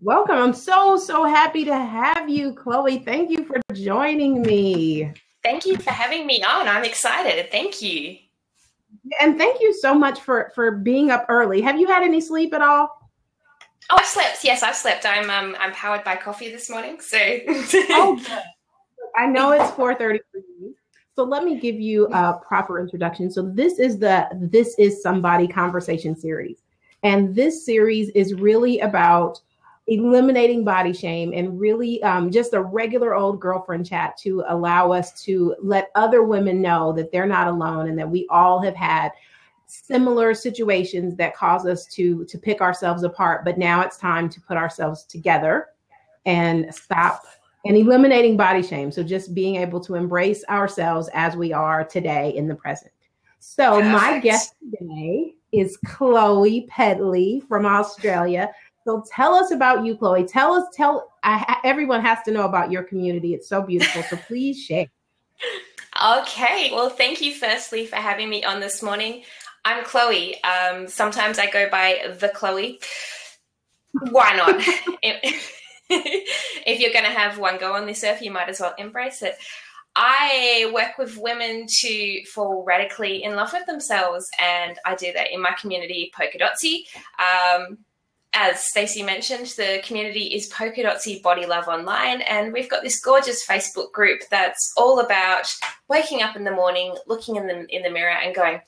Welcome. I'm so happy to have you, Chloe. Thank you for joining me. Thank you for having me on. I'm excited. Thank you. And thank you so much for being up early. Have you had any sleep at all? Oh, I've slept. Yes, I've slept. I'm powered by coffee this morning. So Oh, good. I know it's 4:30 for you. So let me give you a proper introduction. So This is Somebody conversation series. And this series is really about eliminating body shame and really just a regular old girlfriend chat to allow us to let other women know that they're not alone and that we all have had similar situations that cause us to pick ourselves apart. But now it's time to put ourselves together and stop and eliminating body shame. So just being able to embrace ourselves as we are today in the present. So my perfect. guest today is Chloe Pedley from Australia. So tell us about you, Chloe. Everyone has to know about your community. It's so beautiful. So please share. Okay. Well, thank you firstly for having me on this morning. I'm Chloe. Sometimes I go by the Chloe. Why not? If you're going to have one go on this earth, you might as well embrace it. I work with women to fall radically in love with themselves, and I do that in my community, Polka Dotsy. As Stacey mentioned, the community is Polka Dotsy Body Love Online, and we've got this gorgeous Facebook group that's all about waking up in the morning, looking in the mirror, and going,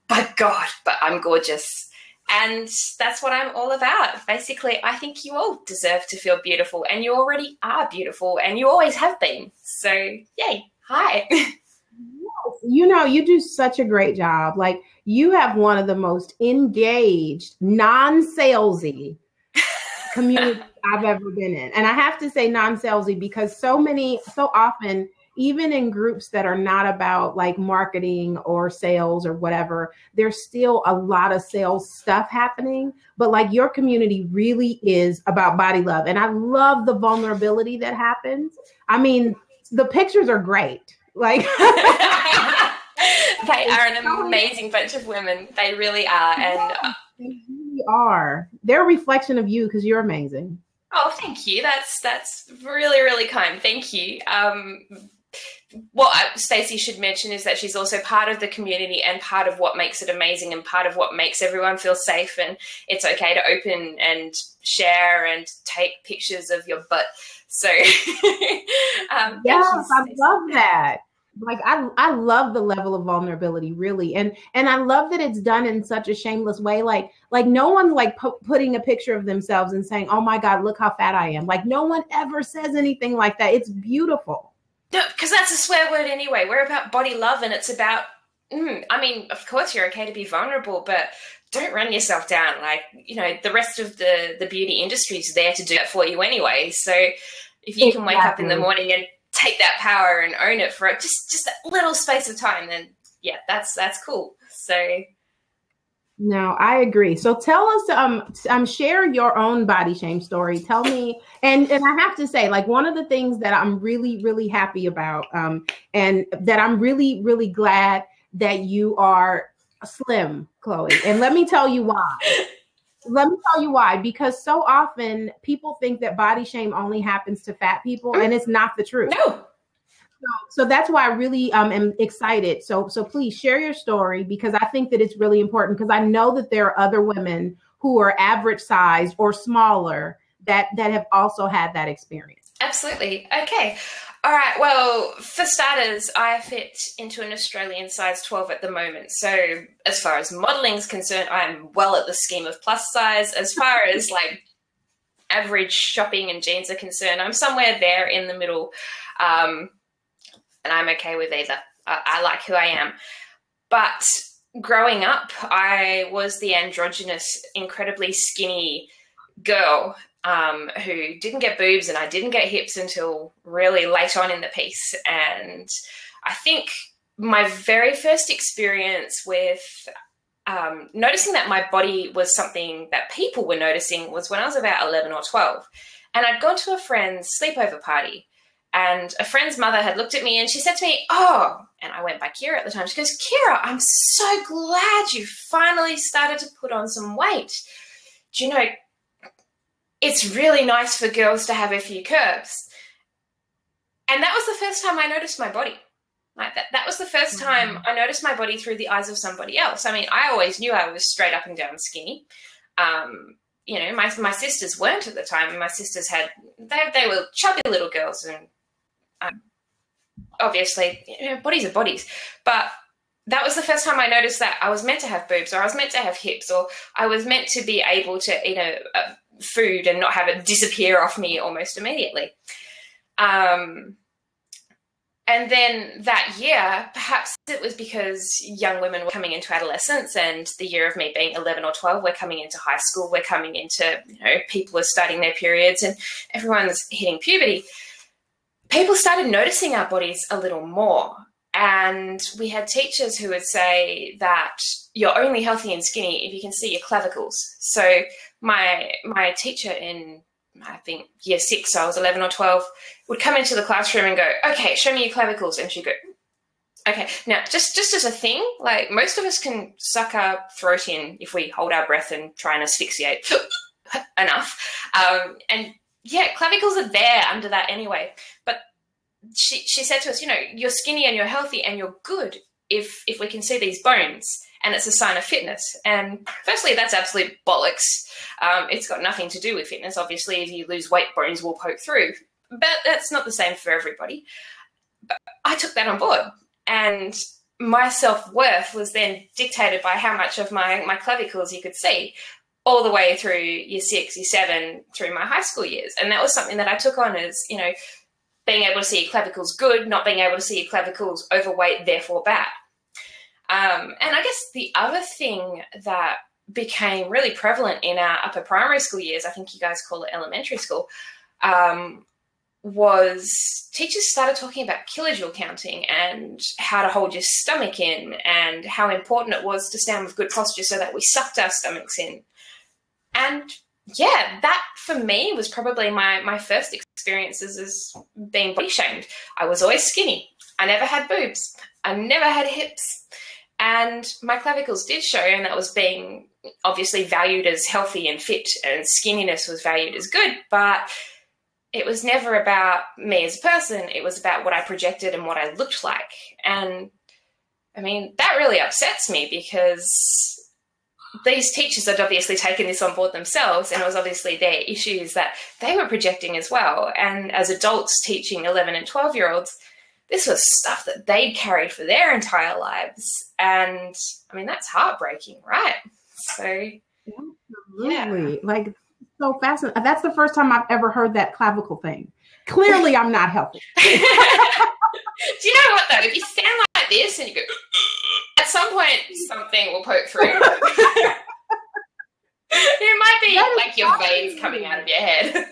"By God, but I'm gorgeous." And that's what I'm all about. Basically, I think you all deserve to feel beautiful, and you already are beautiful, and you always have been. So, yay. Hi. You know, you do such a great job. Like, you have one of the most engaged, non-salesy community I've ever been in. And I have to say non-salesy because so often, even in groups that are not about like marketing or sales or whatever, there's still a lot of sales stuff happening. But like your community really is about body love. And I love the vulnerability that happens. I mean, the pictures are great. Like They are an amazing bunch of women. They really are. And they really are. They're a reflection of you because you're amazing. oh, thank you. That's really, really kind. Thank you. What Stacey should mention is that she's also part of the community and part of what makes it amazing and part of what makes everyone feel safe, and it's okay to open and share and take pictures of your butt. So thank you, Yes, I Stacey. love that. Like I love the level of vulnerability, really, and I love that it's done in such a shameless way. Like no one like putting a picture of themselves and saying, "Oh my God, look how fat I am." Like no one ever says anything like that. It's beautiful. No, because that's a swear word anyway. We're about body love, and it's about. I mean, of course, you're okay to be vulnerable, but don't run yourself down. Like, the rest of the beauty industry is there to do it for you anyway. So if you can wake up in the Exactly. morning and take that power and own it for just that little space of time, then yeah, that's cool. So No, I agree. So tell us, share your own body shame story. Tell me, and I have to say, like one of the things that I'm really happy about, and that I'm really glad that you are slim, Chloe. And let me tell you why. Let me tell you why. Because so often people think that body shame only happens to fat people, and it's not the truth. no. So that's why I really am excited. So please share your story because I think that it's really important because I know that there are other women who are average size or smaller that have also had that experience. Absolutely. Okay. All right. Well, for starters, I fit into an Australian size 12 at the moment. So, as far as modeling's concerned, I'm well at the scheme of plus size. As far as like average shopping and jeans are concerned, I'm somewhere there in the middle. Um, and I'm okay with either. I like who I am. But growing up, I was the androgynous, incredibly skinny girl who didn't get boobs and I didn't get hips until really late on in the piece. And I think my very first experience with noticing that my body was something that people were noticing was when I was about 11 or 12. And I'd gone to a friend's sleepover party. And a friend's mother had looked at me and she said to me, "Oh," and I went by Kira at the time. She goes, "Kira, I'm so glad you finally started to put on some weight. Do you know, it's really nice for girls to have a few curves. And that was the first time I noticed my body. Like that was the first time I noticed my body through the eyes of somebody else. I mean, I always knew I was straight up and down skinny. You know, my sisters weren't at the time. My sisters they were chubby little girls, and obviously, you know, bodies are bodies. But that was the first time I noticed that I was meant to have boobs, or I was meant to have hips, or I was meant to be able to eat food and not have it disappear off me almost immediately. And then that year, perhaps it was because young women were coming into adolescence, and the year of me being 11 or 12, we're coming into high school, we're coming into, you know, people are starting their periods and everyone's hitting puberty. People started noticing our bodies a little more. And we had teachers who would say that you're only healthy and skinny if you can see your clavicles. So my teacher in, I think, year 6, so I was 11 or 12, would come into the classroom and go, okay, show me your clavicles. And she'd go, okay. Now, just as a thing, like most of us can suck our throat in if we hold our breath and try and asphyxiate enough. And yeah, clavicles are there under that anyway. But she said to us, you know, you're skinny and you're healthy and you're good if we can see these bones, and it's a sign of fitness. And firstly, that's absolute bollocks. It's got nothing to do with fitness. Obviously, if you lose weight, bones will poke through. But that's not the same for everybody. But I took that on board. And my self-worth was then dictated by how much of my clavicles you could see, all the way through year 6, year 7, through my high school years. And that was something that I took on as, you know, being able to see your clavicles good, not being able to see your clavicles overweight, therefore bad. And I guess the other thing that became really prevalent in our upper primary school years, I think you guys call it elementary school, was teachers started talking about kilojoule counting and how to hold your stomach in and how important it was to stand with good posture so that we sucked our stomachs in. And yeah, that for me was probably my first experiences as being body shamed. I was always skinny. I never had boobs. I never had hips. And my clavicles did show, and that was being obviously valued as healthy and fit, and skinniness was valued as good, but it was never about me as a person. It was about what I projected and what I looked like. And I mean, that really upsets me because these teachers had obviously taken this on board themselves, and it was obviously their issues that they were projecting as well. And as adults teaching 11 and 12-year-olds, this was stuff that they'd carried for their entire lives. And I mean, that's heartbreaking, right? So, absolutely. Yeah. Like, so fascinating. That's the first time I've ever heard that clavicle thing. Clearly, I'm not healthy. Do you know what, though? If you stand like this and you go, at some point, something will poke through. It might be like your veins coming out of your head.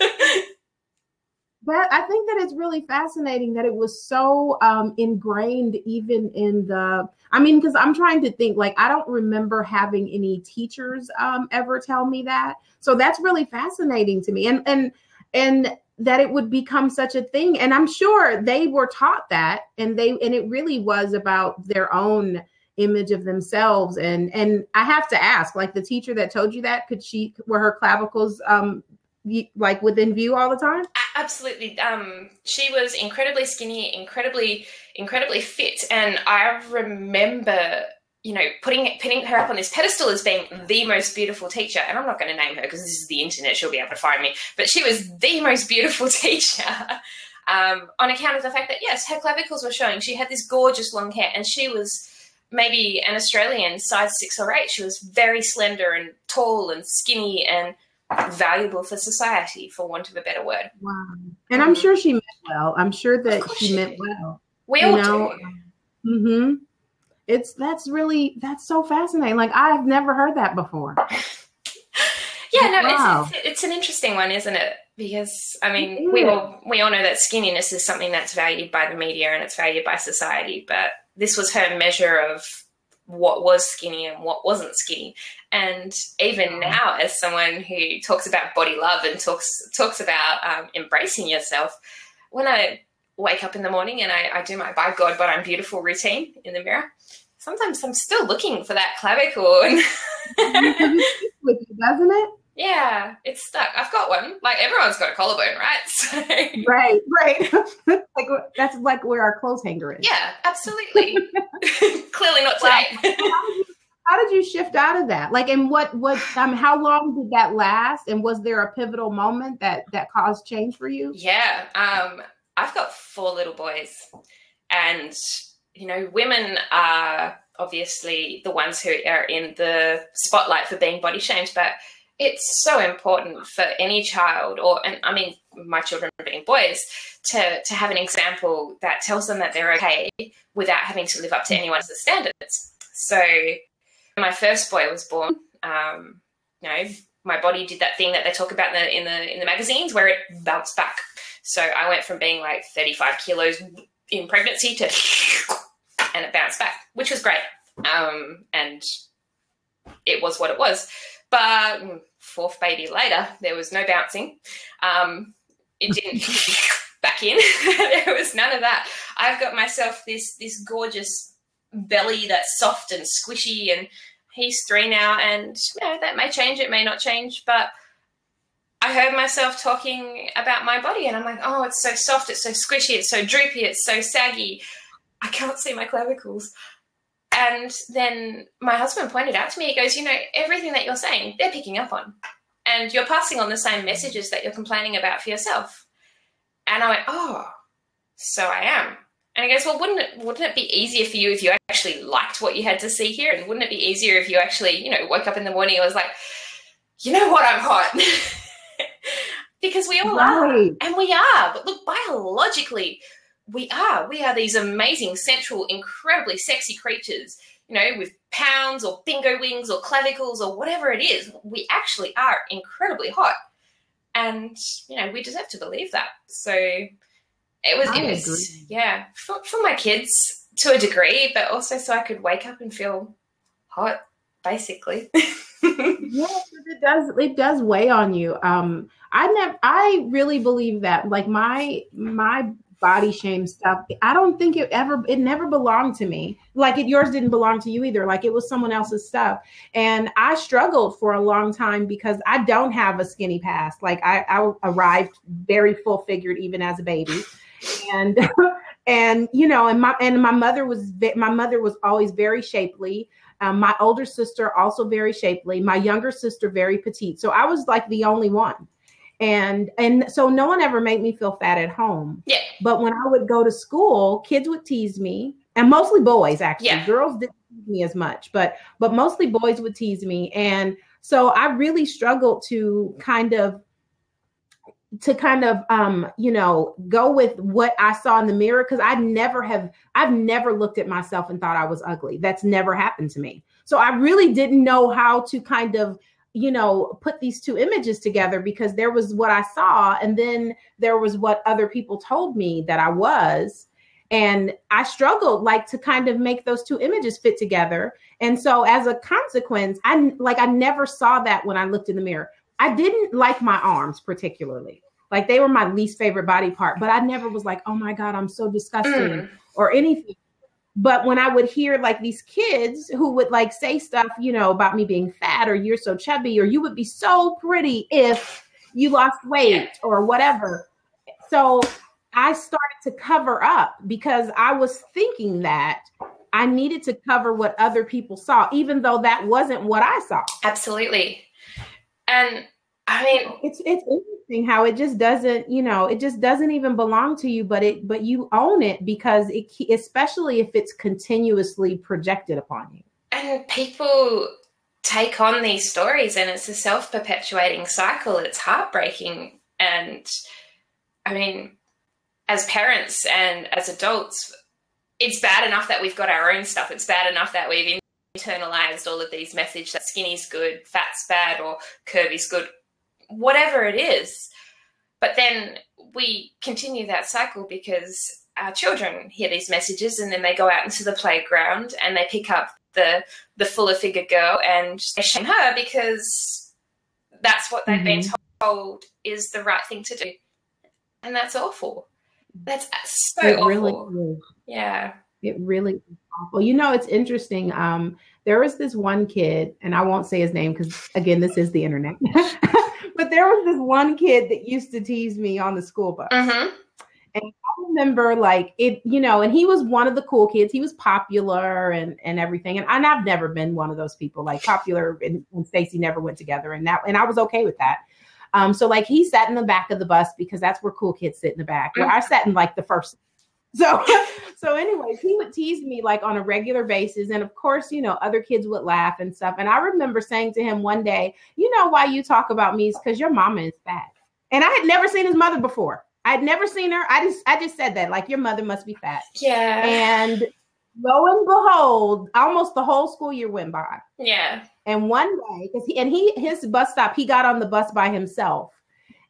But I think that it's really fascinating that it was so ingrained even in because I'm trying to think, like, I don't remember having any teachers ever tell me that. So that's really fascinating to me. And that it would become such a thing. And I'm sure they were taught that, and it really was about their own image of themselves. And I have to ask, like, the teacher that told you that, were her clavicles like within view all the time? Absolutely. She was incredibly skinny, incredibly fit. And I remember, you know, putting her up on this pedestal as being the most beautiful teacher. And I'm not going to name her because this is the internet. She'll be able to find me. But she was the most beautiful teacher on account of the fact that, yes, her clavicles were showing. She had this gorgeous long hair, and she was maybe an Australian size 6 or 8. She was very slender and tall and skinny and valuable for society, for want of a better word. Wow. And I'm sure she meant well. I'm sure that she meant well. We all do. Mm-hmm. That's so fascinating. Like, I've never heard that before. Yeah, no, wow. It's an interesting one, isn't it? Because, I mean, we all know that skinniness is something that's valued by the media and it's valued by society, but this was her measure of what was skinny and what wasn't skinny. And even now, as someone who talks about body love and talks about embracing yourself, when I wake up in the morning and I do my "by God, but I'm beautiful" routine in the mirror, sometimes I'm still looking for that clavicle. With you, doesn't it? Yeah, it's stuck. I've got one. Like, everyone's got a collarbone, right? So, Right, right. Like that's like where our clothes hanger is. yeah, absolutely. Clearly not Wow. today. How did you shift out of that? Like, and how long did that last? And was there a pivotal moment that caused change for you? Yeah. I've got 4 little boys, and, you know, women are obviously the ones who are in the spotlight for being body shamed, but it's so important for any child, and I mean, my children being boys, to have an example that tells them that they're okay without having to live up to anyone else's standards. So when my first boy was born, you know, my body did that thing that they talk about in the magazines where it bounced back. So I went from being like 35 kilos in pregnancy to and it bounced back, which was great. And it was what it was. But 4th baby later, there was no bouncing. It didn't back in. There was none of that. I've got myself this gorgeous belly that's soft and squishy, and he's 3 now, and you know, that may change, it may not change, but I heard myself talking about my body and I'm like, oh, it's so soft, it's so squishy, it's so droopy, it's so saggy. I can't see my clavicles. And then my husband pointed out to me, he goes, you know, everything that you're saying, they're picking up on. And you're passing on the same messages that you're complaining about for yourself. And I went, oh, so I am. And he goes, well, wouldn't it be easier for you if you actually liked what you had to see here? And wouldn't it be easier if you actually, you know, woke up in the morning and was like, you know what, I'm hot. Because we all are. And we are. But look, biologically, we are these amazing, sensual, incredibly sexy creatures, you know, with pounds or bingo wings or clavicles or whatever it is. We actually are incredibly hot. And, you know, we deserve to believe that. So it was yeah, for my kids to a degree, but also so I could wake up and feel hot, basically. Yes, it does weigh on you. I really believe that, like, my body shame stuff, I don't think it never belonged to me. Like, yours didn't belong to you either. Like, it was someone else's stuff. And I struggled for a long time because I don't have a skinny past. Like, I arrived very full figured even as a baby. And and you know, and my mother was always very shapely. My older sister also very shapely. My younger sister very petite. So I was like the only one. And so no one ever made me feel fat at home. Yeah. But when I would go to school, kids would tease me, and mostly boys, actually. Yeah. Girls didn't tease me as much, but mostly boys would tease me. And so I really struggled to kind of you know, go with what I saw in the mirror, because I've never looked at myself and thought I was ugly. That's never happened to me. So I really didn't know how to kind of, you know, put these two images together, because there was what I saw and then there was what other people told me that I was. And I struggled like to kind of make those two images fit together. And so as a consequence, I never saw that when I looked in the mirror. I didn't like my arms particularly. Like, they were my least favorite body part, but I never was like, oh my God, I'm so disgusting or anything. But when I would hear like these kids who would like say stuff, you know, about me being fat, or you're so chubby, or you would be so pretty if you lost weight or whatever. So I started to cover up, because I was thinking that I needed to cover what other people saw, even though that wasn't what I saw. Absolutely. And I mean, it's interesting how it just doesn't, you know, it just doesn't even belong to you, but you own it, because especially if it's continuously projected upon you. And people take on these stories, and it's a self-perpetuating cycle. It's heartbreaking. And I mean, as parents and as adults, it's bad enough that we've got our own stuff. It's bad enough that we've internalized all of these messages that skinny's good, fat's bad, or curvy's good, whatever it is. But then we continue that cycle because our children hear these messages, and then they go out into the playground and they pick up the fuller figure girl and they shame her because that's what they've been told is the right thing to do. And that's awful. That's so awful. Really is. Yeah. It really is awful. You know, it's interesting. There was this one kid, and I won't say his name because, again, this is the internet. But there was this one kid that used to tease me on the school bus. Mm-hmm. And I remember like it, you know, and he was one of the cool kids. He was popular and everything. And I've never been one of those people. Like popular and Stacy never went together. And I was okay with that. So like he sat in the back of the bus because that's where cool kids sit in the back. Where I sat in like the first. So anyways, he would tease me like on a regular basis. And of course, you know, other kids would laugh and stuff. And I remember saying to him one day, you know why you talk about me is because your mama is fat. And I had never seen his mother before. I'd never seen her. I just said that, like, your mother must be fat. Yeah. And lo and behold, almost the whole school year went by. Yeah. And one day, his bus stop, he got on the bus by himself.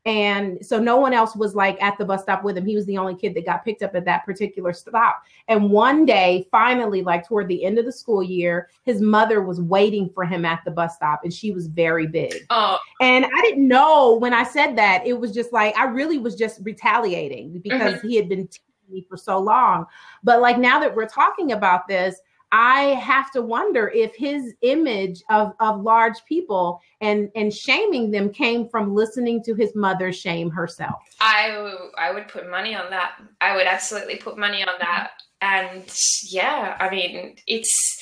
And so no one else was like at the bus stop with him. He was the only kid that got picked up at that particular stop. And one day, finally, like toward the end of the school year, his mother was waiting for him at the bus stop, and she was very big. Oh. And I didn't know when I said that, it was just like, I really was just retaliating because he had been teasing me for so long. But like now that we're talking about this, I have to wonder if his image of large people and shaming them came from listening to his mother shame herself. I would put money on that. I would absolutely put money on that. And yeah, I mean, it's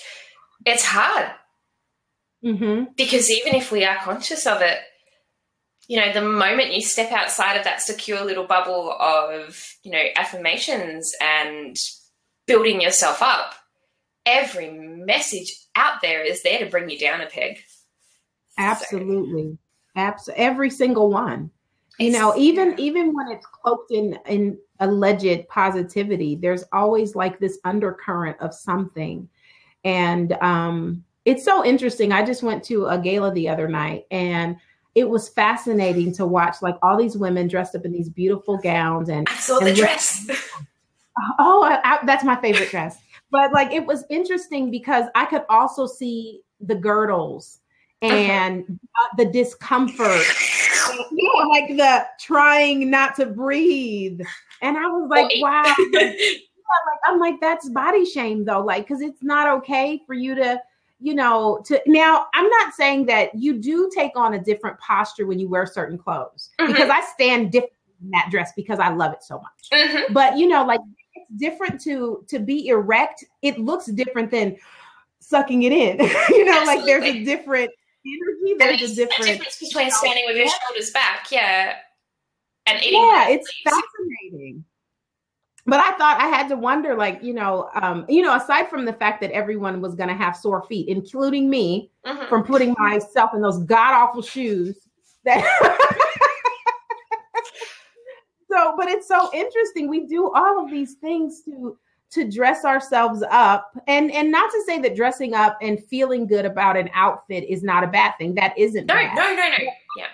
hard. Mm-hmm. Because even if we are conscious of it, you know, the moment you step outside of that secure little bubble of, you know, affirmations and building yourself up, every message out there is there to bring you down a peg. Absolutely. Every single one. You know, even when it's cloaked in alleged positivity, there's always like this undercurrent of something. And it's so interesting. I just went to a gala the other night, and it was fascinating to watch like all these women dressed up in these beautiful gowns. And I saw the dress. That's my favorite dress. But like, it was interesting because I could also see the girdles and the discomfort, you know, like the trying not to breathe. And I was like, wow. I'm like, that's body shame though. Like, cause it's not okay for you to, you know, now I'm not saying that you do take on a different posture when you wear certain clothes, because I stand different in that dress because I love it so much. But you know, like, it's different to be erect. It looks different than sucking it in. You know, like there's a different energy. There's a difference between standing with your shoulders back, and eating. Yeah, it's fascinating. But I thought I had to wonder, like, you know, aside from the fact that everyone was going to have sore feet, including me, from putting myself in those god awful shoes that. So, but it's so interesting. We do all of these things to dress ourselves up, and not to say that dressing up and feeling good about an outfit is not a bad thing. That isn't bad. No. Yeah.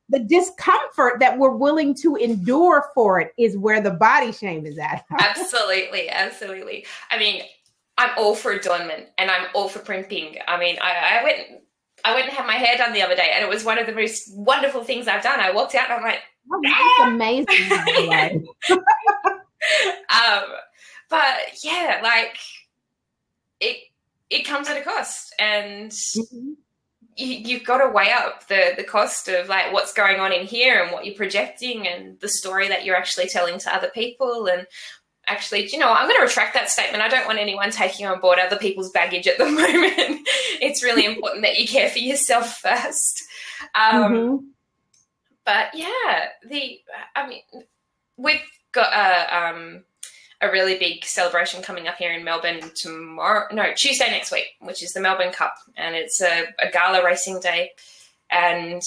The discomfort that we're willing to endure for it is where the body shame is at. Absolutely. I mean, I'm all for adornment and I'm all for primping. I mean, I went and had my hair done the other day, and it was one of the most wonderful things I've done. I walked out and I'm like, that's amazing. But yeah, like it comes at a cost, and you've got to weigh up the cost of like what's going on in here and what you're projecting and the story that you're actually telling to other people. And actually, you know, I'm going to retract that statement. I don't want anyone taking on board other people's baggage at the moment. It's really important that you care for yourself first. But yeah, I mean, we've got a really big celebration coming up here in Melbourne Tuesday next week, which is the Melbourne Cup, and it's a gala racing day, and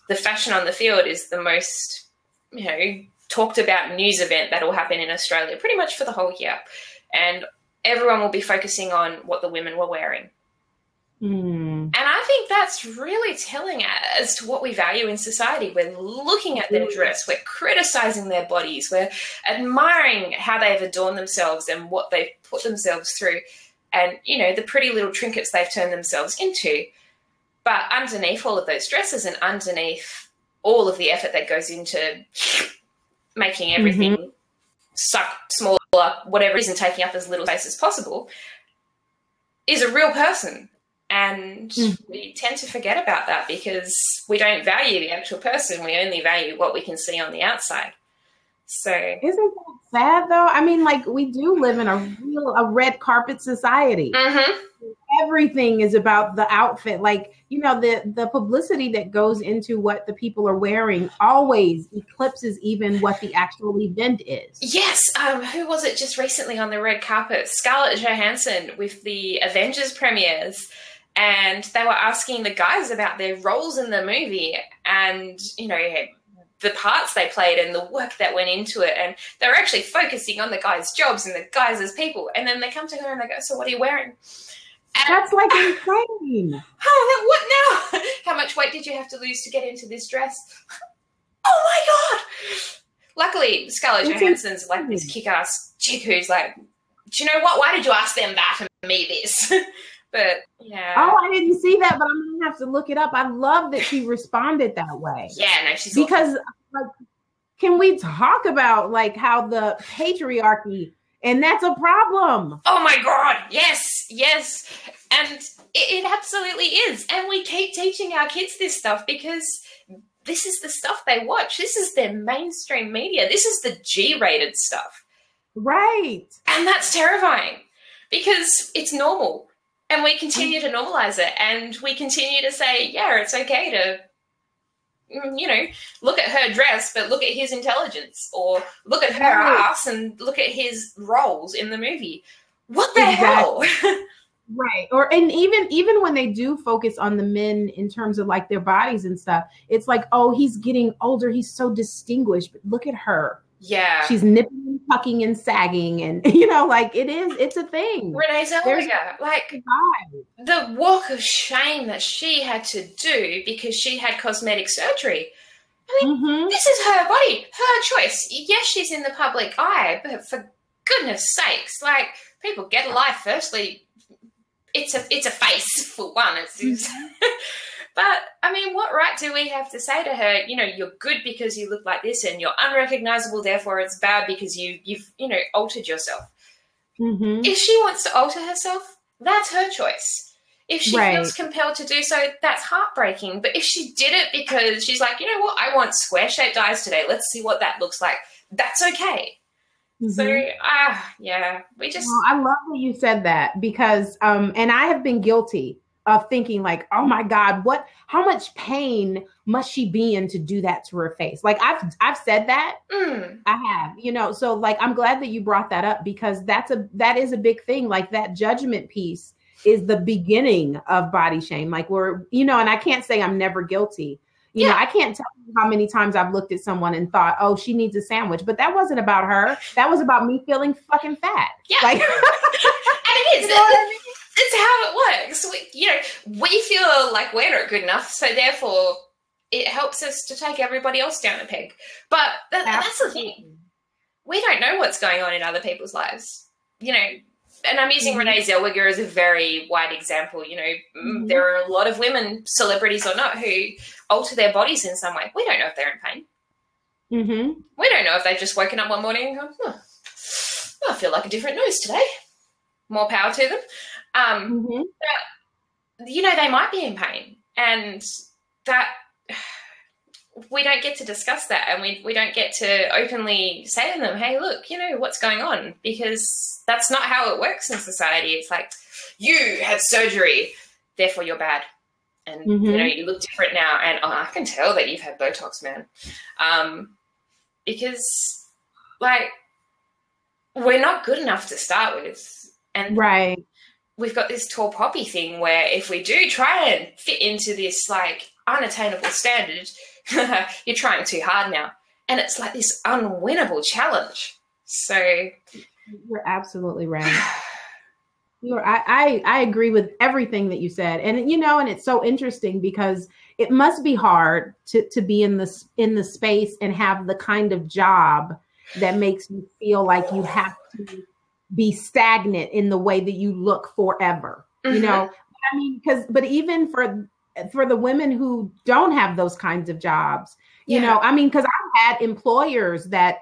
the fashion on the field is the most, you know, talked about news event that will happen in Australia pretty much for the whole year, and everyone will be focusing on what the women were wearing. And I think that's really telling as to what we value in society. We're looking at their dress, we're criticizing their bodies, we're admiring how they've adorned themselves and what they've put themselves through, and, you know, the pretty little trinkets they've turned themselves into. But underneath all of those dresses and underneath all of the effort that goes into making everything suck smaller, whatever it is, and taking up as little space as possible, is a real person. And we tend to forget about that because we don't value the actual person. We only value what we can see on the outside. So isn't that sad though? I mean, like, we do live in a red carpet society. Everything is about the outfit. Like, you know, the publicity that goes into what the people are wearing always eclipses even what the actual event is. Yes. Who was it just recently on the red carpet? Scarlett Johansson with the Avengers premieres. And they were asking the guys about their roles in the movie and, you know, the parts they played and the work that went into it. And they were actually focusing on the guys' jobs and the guys as people. And then they come to her and they go, so what are you wearing? And, that's like insane. Oh, what now? How much weight did you have to lose to get into this dress? Oh, my God. Luckily, Scarlett Johansson's like this kick-ass chick who's like, do you know what? Why did you ask them that and me this? But, yeah. Oh, I didn't see that, but I'm going to have to look it up. I love that she responded that way. Yeah, no, she's because, awesome. Like, can we talk about, like, how the patriarchy, and that's a problem. Oh, my God. Yes, yes. And it absolutely is. And we keep teaching our kids this stuff because this is the stuff they watch. This is their mainstream media. This is the G-rated stuff. Right. And that's terrifying because it's normal. And we continue to normalize it, and we continue to say, yeah, it's okay to, you know, look at her dress, but look at his intelligence, or look at her ass and look at his roles in the movie. What the hell? Right. And even when they do focus on the men in terms of like their bodies and stuff, it's like, oh, he's getting older. He's so distinguished, but look at her. Yeah. She's nipping and tucking and sagging, and, you know, like, it's a thing. Renee Zellweger, like, the walk of shame that she had to do because she had cosmetic surgery. I mean, this is her body, her choice. Yes, she's in the public eye, but for goodness sakes, like, people get a life. Firstly, it's a face, for one. But, I mean, what right do we have to say to her, you know, you're good because you look like this, and you're unrecognizable, therefore it's bad because you've you know, altered yourself. If she wants to alter herself, that's her choice. If she feels compelled to do so, that's heartbreaking. But if she did it because she's like, you know what, I want square-shaped eyes today, let's see what that looks like, that's okay. So, yeah, we just... Well, I love that you said that because, and I have been guilty of thinking like, oh my God, how much pain must she be in to do that to her face? Like, I've said that. I have, you know, so like, I'm glad that you brought that up because that is a big thing. Like, that judgment piece is the beginning of body shame. Like, we're, you know, and I can't say I'm never guilty. You know, I can't tell you how many times I've looked at someone and thought, oh, she needs a sandwich, but that wasn't about her. That was about me feeling fucking fat. Yeah. Like, and it is. You know what I mean? It's how it works. We feel like we're not good enough, so therefore it helps us to take everybody else down a peg. But that's the thing. We don't know what's going on in other people's lives, you know. And I'm using Renee Zellweger as a very wide example. You know, there are a lot of women, celebrities or not, who alter their bodies in some way. We don't know if they're in pain. We don't know if they've just woken up one morning and gone, I feel like a different nose today. More power to them. But, you know, they might be in pain, and that we don't get to discuss that, and we don't get to openly say to them, hey, look, you know, what's going on? Because that's not how it works in society. It's like, you had surgery, therefore you're bad. And, you know, you look different now, and I can tell that you've had Botox, man. Because, like, we're not good enough to start with. And we've got this tall poppy thing where if we do try and fit into this, like, unattainable standard, you're trying too hard now. And it's like this unwinnable challenge. So you're absolutely right. I agree with everything that you said. And, you know, and it's so interesting because it must be hard to be in the space and have the kind of job that makes you feel like you have to be stagnant in the way that you look forever. You know, I mean, but even for the women who don't have those kinds of jobs, you know, I mean, because I've had employers that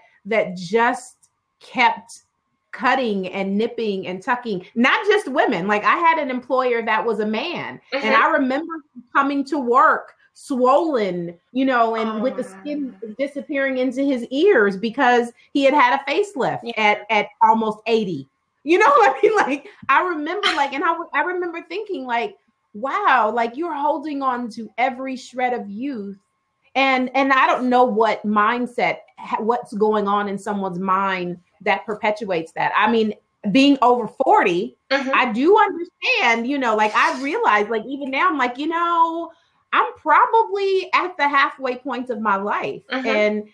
just kept cutting and nipping and tucking, not just women. Like, I had an employer that was a man, and I remember coming to work swollen, you know, and with the skin disappearing into his ears because he had a facelift at almost 80. You know what I mean? Like, I remember, like, and I remember thinking, like, wow, like, you're holding on to every shred of youth. And I don't know what mindset, what's going on in someone's mind that perpetuates that. I mean, being over 40, I do understand, you know, like, I realize, like, even now I'm like, you know, I'm probably at the halfway point of my life. And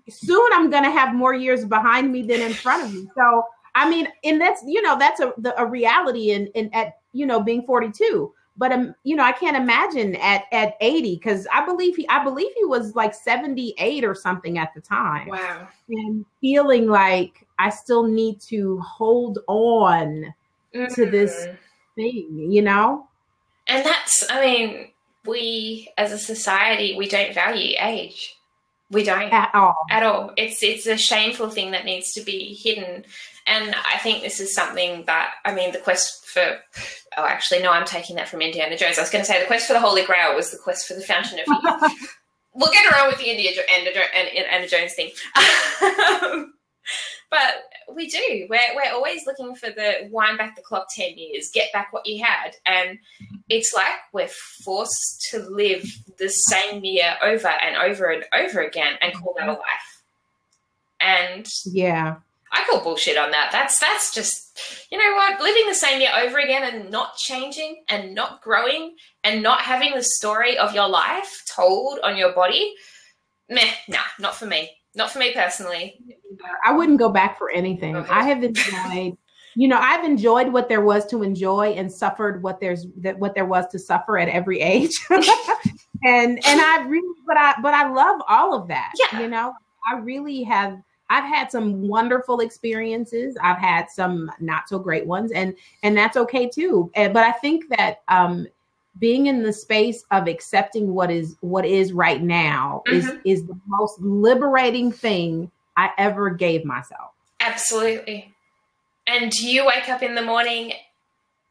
soon I'm going to have more years behind me than in front of me. So, I mean, and that's, you know, that's a reality in at, you know, being 42. But you know, I can't imagine at 80, because I believe he was like 78 or something at the time. Wow. And feeling like I still need to hold on to this thing, you know? And that's, I mean, we as a society, we don't value age. We don't at all. It's a shameful thing that needs to be hidden. And I think this is something that, I mein, the quest for, oh, actually, no, I'm taking that from Indiana Jones. I was going to say the quest for the Holy Grail was the quest for the Fountain of Youth. We'll get around with the Indiana Jones thing. But we do. We're always looking for the wind back the clock 10 years, get back what you had. And it's like we're forced to live the same year over and over and over again and call that a life. And yeah, I call bullshit on that. That's just, you know what, living the same year over again and not changing and not growing and not having the story of your life told on your body, not for me. Not for me personally. I wouldn't go back for anything. I have enjoyed, you know, I've enjoyed what there was to enjoy and suffered what there was to suffer at every age. and I really, but I love all of that. Yeah. You know, I really have. I've had some wonderful experiences. I've had some not so great ones, and that's okay too. But I think that being in the space of accepting what is right now is the most liberating thing I ever gave myself. Absolutely. And do you wake up in the morning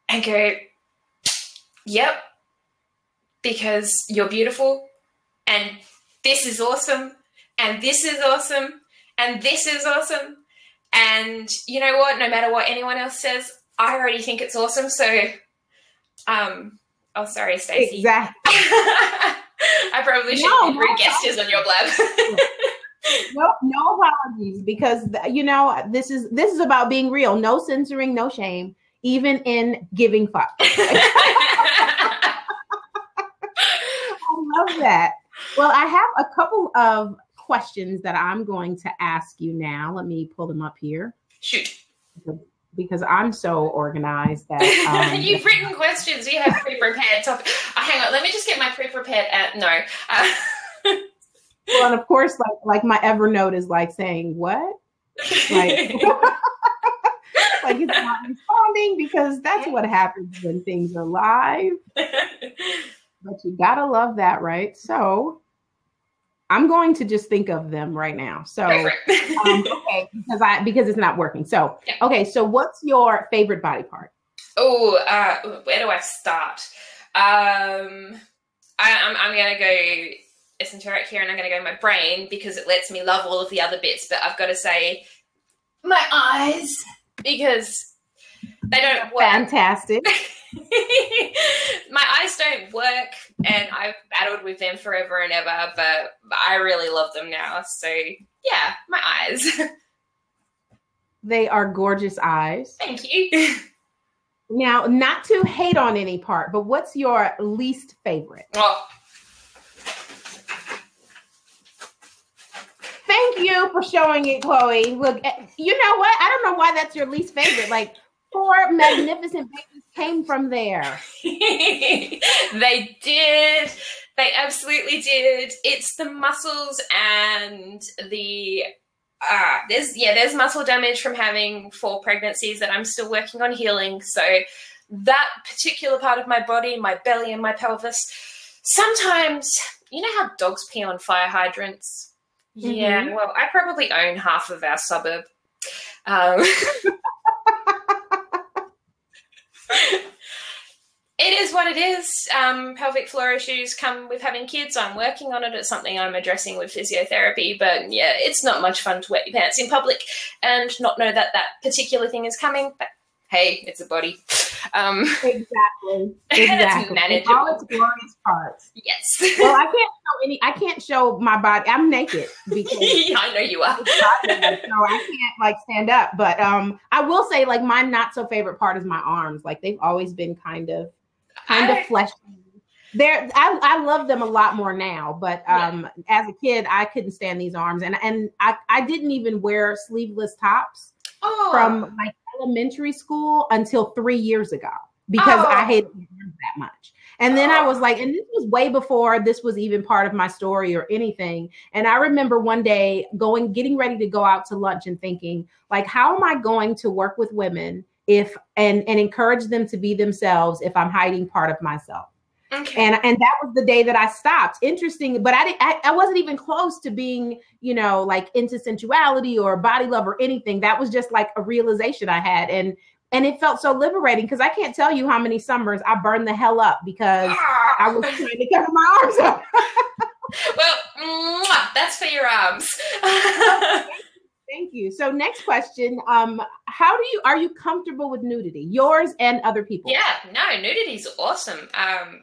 and go, yep, because you're beautiful, and this is awesome, and this is awesome, and this is awesome. And you know what? No matter what anyone else says, I already think it's awesome. So, oh, sorry, Stacey. Exactly. I probably shouldn't be rude gestures on your blab. No apologies, because you know this is about being real. No censoring, no shame, even in giving fuck. I love that. Well, I have a couple of questions that I'm going to ask you now. Let me pull them up here. Shoot. Because I'm so organized that you've written questions. You have pre-prepared topic. Hang on, let me just get my pre-prepared. Well, and of course, like my Evernote is like saying what, like, like it's not responding, because that's what happens when things are live. But you gotta love that, right? So I'm going to just think of them right now. So, okay, because it's not working. So, okay, so what's your favorite body part? Oh, where do I start? I'm going to go esoteric here, and I'm going to go my brain, because it lets me love all of the other bits. But I've got to say my eyes, because they don't work. Fantastic. My eyes don't work, and I've battled with them forever and ever, but I really love them now. So yeah, my eyes. They are gorgeous eyes. Thank you. Now, not to hate on any part, but what's your least favorite? Oh. Thank you for showing it, Chloe. Look, you know what? I don't know why that's your least favorite. Like, 4 magnificent babies came from there. They did. They absolutely did. It's the muscles and the there's muscle damage from having 4 pregnancies that I'm still working on healing. So that particular part of my body, my belly and my pelvis, sometimes, you know how dogs pee on fire hydrants? Yeah, well, I probably own half of our suburb. Um, It is what it is. Pelvic floor issues come with having kids. I'm working on it. It's something I'm addressing with physiotherapy. But yeah, it's not much fun to wet your pants in public and not know that that particular thing is coming. But hey, it's a body. Exactly. It's manageable. All its glorious parts. Yes. Well, I can't show my body. I'm naked because I know you are. So I can't like stand up. But I will say, like, my not so favorite part is my arms. Like, they've always been kind of fleshy. I love them a lot more now, but as a kid I couldn't stand these arms, and I didn't even wear sleeveless tops from like elementary school until 3 years ago because I hated my arms that much. And then I was like, and this was way before this was even part of my story or anything. And I remember one day getting ready to go out to lunch and thinking, like, how am I going to work with women and encourage them to be themselves if I'm hiding part of myself? Okay. And that was the day that I stopped. Interesting, but I wasn't even close to being, like into sensuality or body love or anything. That was just like a realization I had, and it felt so liberating because I can't tell you how many summers I burned the hell up because I was trying to cover my arms up. Well, that's for your arms. Thank you. So next question, are you comfortable with nudity, yours and other people? Yeah, no, nudity is awesome. I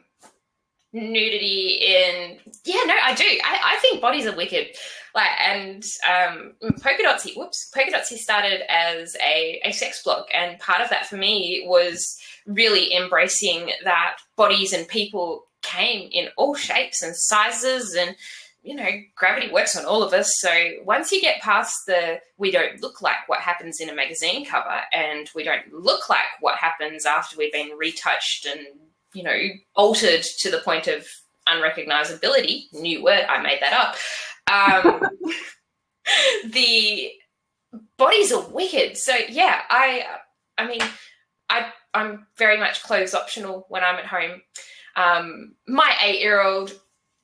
do. I think bodies are wicked. And Polka Dotsy started as a sex blog, and part of that for me was really embracing that bodies and people came in all shapes and sizes, and gravity works on all of us. So once you get past we don't look like what happens in a magazine cover, and we don't look like what happens after we've been retouched and, altered to the point of unrecognizability, new word, I made that up. The bodies are wicked. So yeah, I'm very much clothes optional when I'm at home. My 8-year-old,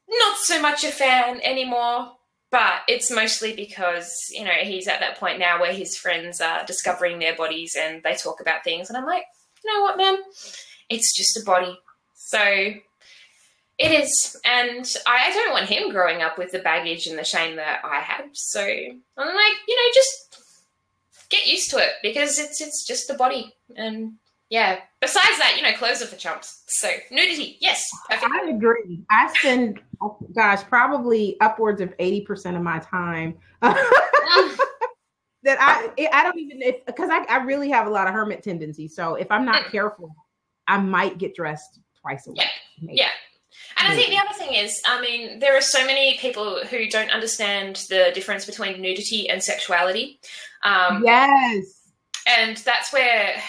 not so much a fan anymore, but it's mostly because, he's at that point now where his friends are discovering their bodies and they talk about things. And I'm like, you know what, man? It's just a body. So it is. And I don't want him growing up with the baggage and the shame that I had. So I'm like, just get used to it because it's just a body. And yeah, besides that, clothes are for chumps. So nudity, yes. Perfect. I agree. I spend, probably upwards of 80% of my time that I don't even, because I really have a lot of hermit tendencies. So if I'm not careful, I might get dressed twice a week. Yeah. And I think the other thing is, there are so many people who don't understand the difference between nudity and sexuality. Yes. And that's where,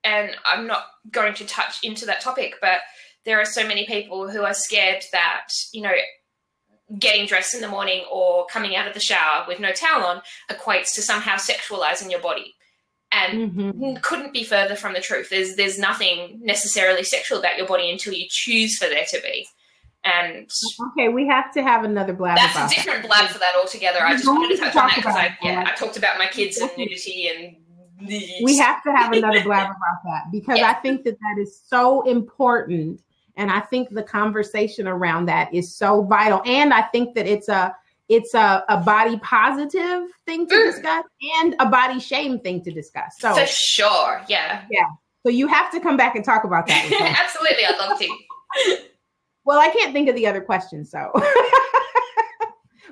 and I'm not going to touch into that topic, but there are so many people who are scared that, getting dressed in the morning or coming out of the shower with no towel on equates to somehow sexualizing your body. And couldn't be further from the truth. There's nothing necessarily sexual about your body until you choose for there to be. And okay, we have to have another blab. That's a different blab for that altogether. I just wanted to touch on that because I talked about my kids and nudity and we have to have another blab about that because I think that is so important, and I think the conversation around that is so vital, and I think that it's a body positive thing to discuss and a body shame thing to discuss. So for sure, yeah. So you have to come back and talk about that. Absolutely, I'd love to. Well, I can't think of the other questions, so.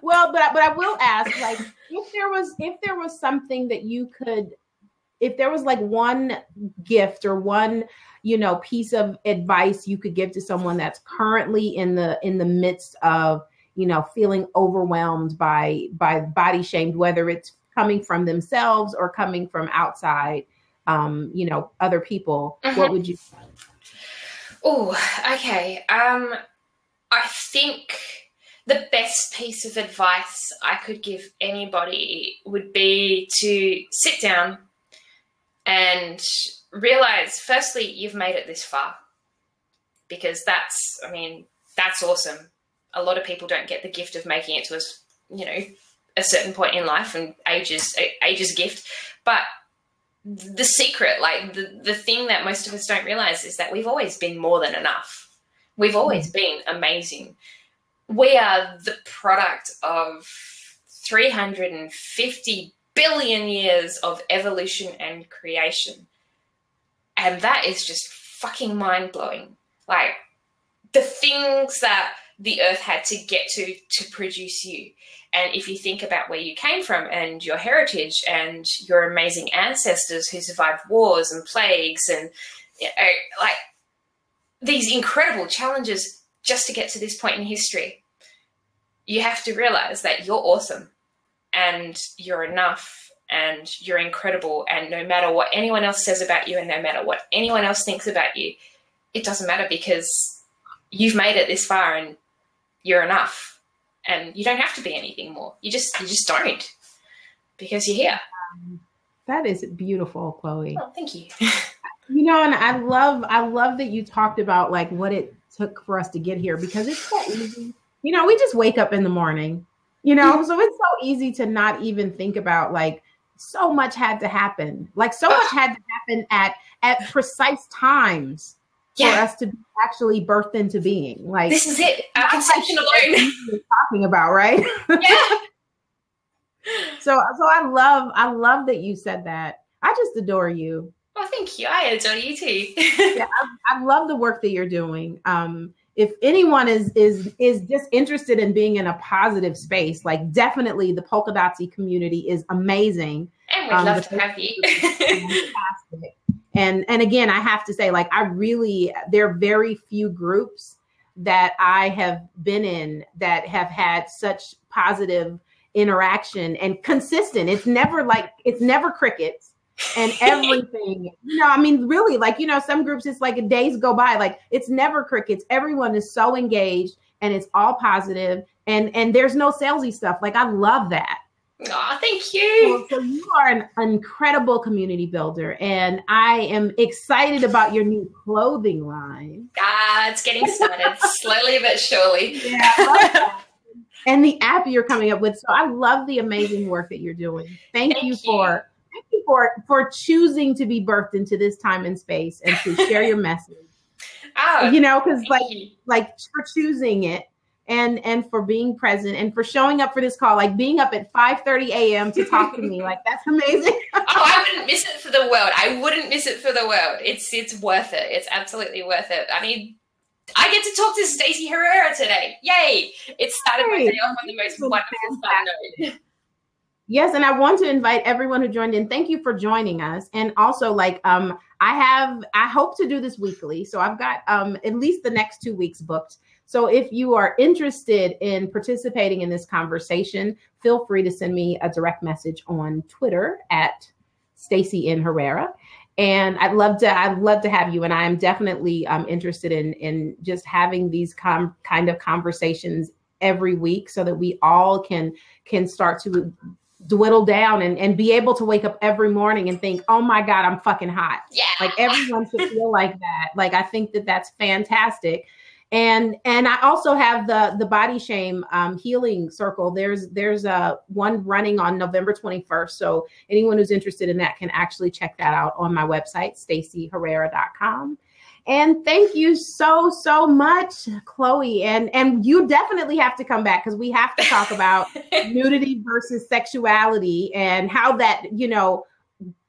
Well, but I will ask, like, if there was something that you could, if there was like one gift or one, piece of advice you could give to someone that's currently in the midst of, feeling overwhelmed by body shame, whether it's coming from themselves or coming from outside, other people, what would you say? Oh, okay. I think the best piece of advice I could give anybody would be to sit down and realize, firstly, you've made it this far, because that's awesome. A lot of people don't get the gift of making it to us, a certain point in life, and age is a gift. But the secret, like the thing that most of us don't realize, is that we've always been more than enough. We've always been amazing. We are the product of 350 billion years of evolution and creation. And that is just fucking mind-blowing. Like, the things that the earth had to get to produce you. And if you think about where you came from and your heritage and your amazing ancestors who survived wars and plagues and, you know, like, these incredible challenges just to get to this point in history, you have to realize that you're awesome and you're enough and you're incredible, and no matter what anyone else says about you and no matter what anyone else thinks about you, it doesn't matter, because you've made it this far and you're enough, and you don't have to be anything more. You just don't, because you're here. That is beautiful, Chloe. Oh, thank you. You know, and I love that you talked about like what it took for us to get here, because it's so easy. You know, we just wake up in the morning, you know, so it's so easy to not even think about like so much had to happen. Like so much had to happen at precise times for us to be actually birthed into being. Like, this is it. Our conception alone. Talking about, right? Yeah. So I love that you said that. I just adore you. Oh, thank you. I adore you too. Yeah, I love the work that you're doing. If anyone is just interested in being in a positive space, like definitely the Polka Dotsy community is amazing. And we'd love to have you. Fantastic. And again, I have to say, like, there are very few groups that I have been in that have had such positive interaction and consistent. It's never crickets. And everything, you know, I mean, really, like, you know, some groups, it's like days go by, like it's never crickets. Everyone is so engaged and it's all positive, and there's no salesy stuff. Like, I love that. Oh, thank you. So you are an incredible community builder, and I am excited about your new clothing line. It's getting started slowly but surely. Yeah. And the app you're coming up with. So I love the amazing work that you're doing. Thank you for choosing to be birthed into this time and space and to share your message. Oh, you know, because like for choosing it and for being present and for showing up for this call, like being up at 5:30 a.m. to talk to me, like that's amazing. I wouldn't miss it for the world. I wouldn't miss it for the world. It's worth it. It's absolutely worth it. I mean, I get to talk to Stacey Herrera today. Yay! It started my day off on the most wonderful fun note. Yes, and I want to invite everyone who joined in. Thank you for joining us. And also, like, I hope to do this weekly. So I've got at least the next 2 weeks booked. So if you are interested in participating in this conversation, feel free to send me a direct message on Twitter at Stacey N. Herrera. And I'd love to have you. And I am definitely interested in just having these kind of conversations every week so that we all can start to dwindle down and be able to wake up every morning and think, oh my God, I'm fucking hot. Yeah. Like everyone should feel like that. Like, I think that that's fantastic. And I also have the body shame healing circle. There's one running on November 21st. So anyone who's interested in that can actually check that out on my website, staceyherrera.com. And thank you so much, Chloe. And you definitely have to come back, because we have to talk about nudity versus sexuality and how that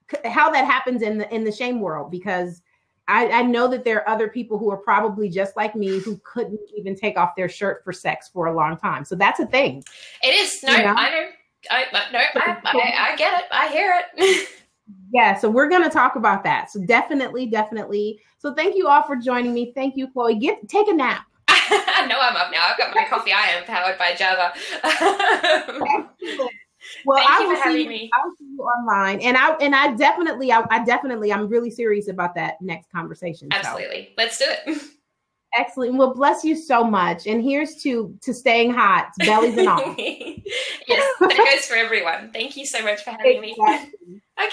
happens in the shame world, because I know that there are other people who are probably just like me who couldn't even take off their shirt for sex for a long time. So that's a thing. It is. No, you know? I know. I get it. I hear it. Yeah, so we're going to talk about that. So definitely. So thank you all for joining me. Thank you, Chloe. Take a nap. No, I'm up now. I've got my coffee. I am powered by Java. Well, Thank you for having me. I will see you online, and I definitely, I'm really serious about that next conversation. Absolutely, so. Let's do it. Excellent. Well, bless you so much, and here's to staying hot, bellies and all. Yes, that goes for everyone. Thank you so much for having me. Okay.